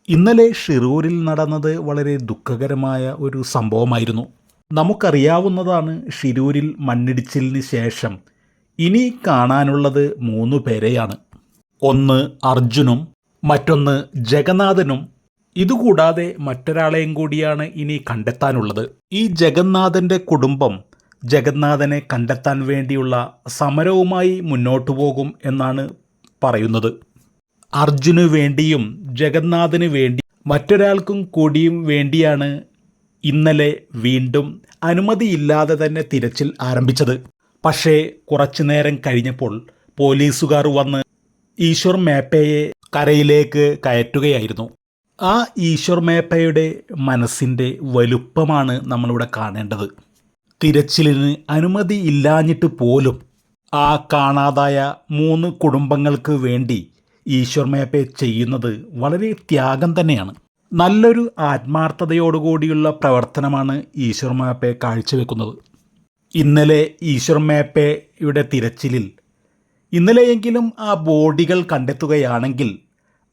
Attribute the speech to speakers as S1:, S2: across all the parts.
S1: ഇന്നലെ ഷിറൂരിൽ നടന്നത് വളരെ ദുഃഖകരമായ ഒരു സംഭവമായിരുന്നു. നമുക്കറിയാവുന്നതാണ്, ഷിരൂരിൽ മണ്ണിടിച്ചിലിന് ശേഷം ഇനി കാണാനുള്ളത് 3 പേരെയാണ്. ഒന്ന് അർജുനും മറ്റൊന്ന് ജഗന്നാഥനും. ഇതുകൂടാതെ മറ്റൊരാളെയും കൂടിയാണ് ഇനി കണ്ടെത്താനുള്ളത്. ഈ ജഗന്നാഥൻ്റെ കുടുംബം ജഗന്നാഥനെ കണ്ടെത്താൻ വേണ്ടിയുള്ള സമരവുമായി മുന്നോട്ടു പോകും എന്നാണ് പറയുന്നത്. അർജുന് വേണ്ടിയും ജഗന്നാഥന് വേണ്ടി മറ്റൊരാൾക്കും കൂടിയും വേണ്ടിയാണ് ഇന്നലെ വീണ്ടും അനുമതിയില്ലാതെ തന്നെ തിരച്ചിൽ ആരംഭിച്ചത്. പക്ഷേ കുറച്ചു നേരം കഴിഞ്ഞപ്പോൾ പോലീസുകാർ വന്ന് ഈശ്വർ മേപ്പയെ കരയിലേക്ക് കയറ്റുകയായിരുന്നു. ആ ഈശ്വർ മേപ്പയുടെ മനസ്സിൻ്റെ വലുപ്പമാണ് നമ്മളിവിടെ കാണേണ്ടത്. തിരച്ചിലിന് അനുമതി ഇല്ലാഞ്ഞിട്ട് പോലും ആ കാണാതായ 3 കുടുംബങ്ങൾക്ക് വേണ്ടി ഈശ്വർ മേപ്പെ ചെയ്യുന്നത് വളരെ ത്യാഗം തന്നെയാണ്. നല്ലൊരു ആത്മാർത്ഥതയോടുകൂടിയുള്ള പ്രവർത്തനമാണ് ഈശ്വർ മേപ്പെ കാഴ്ചവെക്കുന്നത്. ഇന്നലെ ഈശ്വർ മേപ്പയുടെ തിരച്ചിലിൽ ഇന്നലെയെങ്കിലും ആ ബോഡികൾ കണ്ടെത്തുകയാണെങ്കിൽ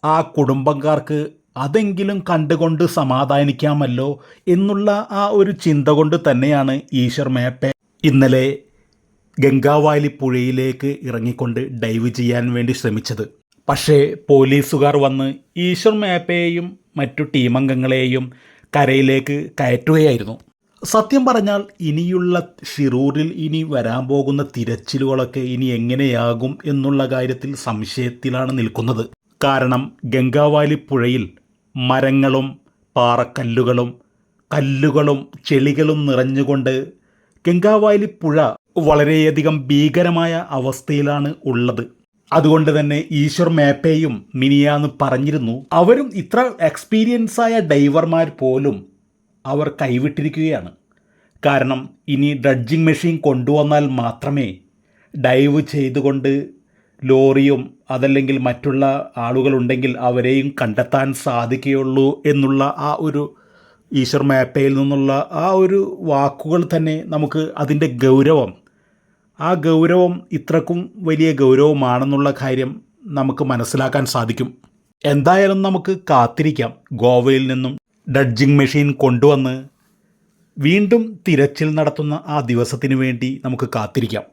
S1: ആ കുടുംബക്കാർക്ക് അതെങ്കിലും കണ്ടുകൊണ്ട് സമാധാനിക്കാമല്ലോ എന്നുള്ള ആ ഒരു ചിന്ത കൊണ്ട് തന്നെയാണ് ഈശ്വർ മേപ്പെ ഇന്നലെ ഗംഗാവാലി പുഴയിലേക്ക് ഇറങ്ങിക്കൊണ്ട് ഡൈവ് ചെയ്യാൻ വേണ്ടി ശ്രമിച്ചത്. പക്ഷേ പോലീസുകാർ വന്ന് ഈശ്വർ മേപ്പയെയും മറ്റു ടീമംഗങ്ങളെയും കരയിലേക്ക് കയറ്റുകയായിരുന്നു. സത്യം പറഞ്ഞാൽ ഇനിയുള്ള ഷിറൂരിൽ ഇനി വരാൻ പോകുന്ന തിരച്ചിലുകളൊക്കെ ഇനി എങ്ങനെയാകും എന്നുള്ള കാര്യത്തിൽ സംശയത്തിലാണ് നിൽക്കുന്നത്. കാരണം ഗംഗാവാലി പുഴയിൽ മരങ്ങളും പാറക്കല്ലുകളും കല്ലുകളും ചെളികളും നിറഞ്ഞുകൊണ്ട് ഗംഗാവാലി പുഴ വളരെയധികം ഭീകരമായ അവസ്ഥയിലാണ് ഉള്ളത്. അതുകൊണ്ട് തന്നെ ഈശ്വർ മേപ്പയും മിനിയാന്ന് പറഞ്ഞിരുന്നു, അവരും ഇത്ര എക്സ്പീരിയൻസായ ഡൈവർമാർ പോലും അവർ കൈവിട്ടിരിക്കുകയാണ്. കാരണം ഇനി ഡ്രഡ്ജിങ് മെഷീൻ കൊണ്ടുവന്നാൽ മാത്രമേ ഡൈവ് ചെയ്തുകൊണ്ട് ലോറിയും അതല്ലെങ്കിൽ മറ്റുള്ള ആളുകളുണ്ടെങ്കിൽ അവരെയും കണ്ടെത്താൻ സാധിക്കുകയുള്ളൂ എന്നുള്ള ആ ഒരു ഈശ്വർ മേപ്പയിൽ നിന്നുള്ള ആ ഒരു വാക്കുകൾ തന്നെ നമുക്ക് അതിൻ്റെ ഗൗരവം, ആ ഗൗരവം ഇത്രക്കും വലിയ ഗൗരവമാണെന്നുള്ള കാര്യം നമുക്ക് മനസ്സിലാക്കാൻ സാധിക്കും. എന്തായാലും നമുക്ക് കാത്തിരിക്കാം. ഗോവയിൽ നിന്നും ഡ്രഡ്ജിങ് മെഷീൻ കൊണ്ടുവന്ന് വീണ്ടും തിരച്ചിൽ നടത്തുന്ന ആ ദിവസത്തിന് വേണ്ടി നമുക്ക് കാത്തിരിക്കാം.